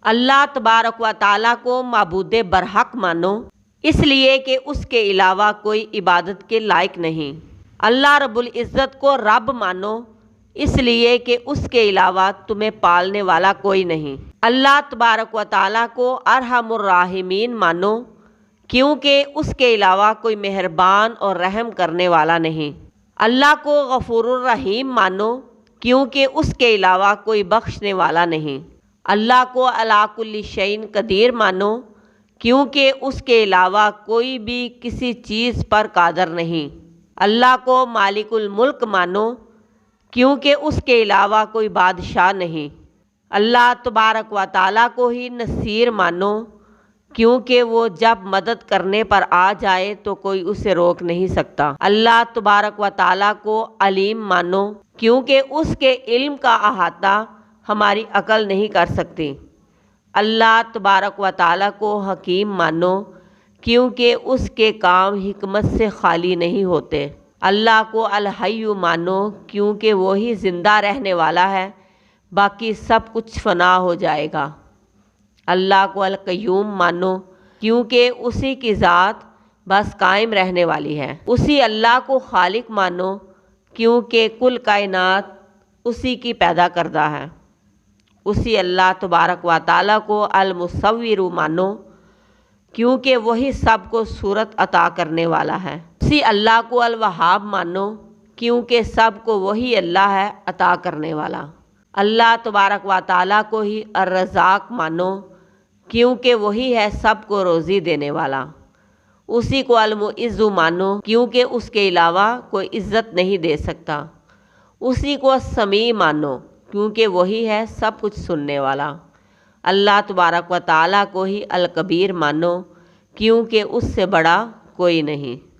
اللہ تبارک و تعالیٰ کو معبود برحق مانو، اس لیے کہ اس کے علاوہ کوئی عبادت کے لائق نہیں۔ اللہ رب العزت کو رب مانو، اس لیے کہ اس کے علاوہ تمہیں پالنے والا کوئی نہیں۔ اللہ تبارک و تعالیٰ کو ارحم الراحمین مانو، کیونکہ اس کے علاوہ کوئی مہربان اور رحم کرنے والا نہیں۔ اللہ کو غفور الرحیم مانو، کیونکہ اس کے علاوہ کوئی بخشنے والا نہیں۔ اللہ کو علی کل شیء قدیر مانو، کیونکہ اس کے علاوہ کوئی بھی کسی چیز پر قادر نہیں۔ اللہ کو مالک الملک مانو، کیونکہ اس کے علاوہ کوئی بادشاہ نہیں۔ اللہ تبارک و تعالیٰ کو ہی نصیر مانو، کیونکہ وہ جب مدد کرنے پر آ جائے تو کوئی اسے روک نہیں سکتا۔ اللہ تبارک و تعالیٰ کو علیم مانو، کیونکہ اس کے علم کا احاطہ ہماری عقل نہیں کر سکتی۔ اللہ تبارک و تعالیٰ کو حکیم مانو، کیونکہ اس کے کام حکمت سے خالی نہیں ہوتے۔ اللہ کو الحی مانو، کیونکہ وہی زندہ رہنے والا ہے، باقی سب کچھ فنا ہو جائے گا۔ اللہ کو القیوم مانو، کیونکہ اسی کی ذات بس قائم رہنے والی ہے۔ اسی اللہ کو خالق مانو، کیونکہ کل کائنات اسی کی پیدا کردہ ہے۔ اسی اللہ تبارک و تعالیٰ کو المصور مانو، کیونکہ وہی سب کو صورت عطا کرنے والا ہے۔ اسی اللہ کو الوہاب مانو، کیونکہ سب کو وہی اللہ ہے عطا کرنے والا۔ اللہ تبارک و تعالیٰ کو ہی الرزاق مانو، کیونکہ وہی ہے سب کو روزی دینے والا۔ اسی کو المعز مانو، کیونکہ اس کے علاوہ کوئی عزت نہیں دے سکتا۔ اسی کو السمیع مانو، کیونکہ وہی ہے سب کچھ سننے والا۔ اللہ تبارک و تعالیٰ کو ہی الکبیر مانو، کیونکہ اس سے بڑا کوئی نہیں۔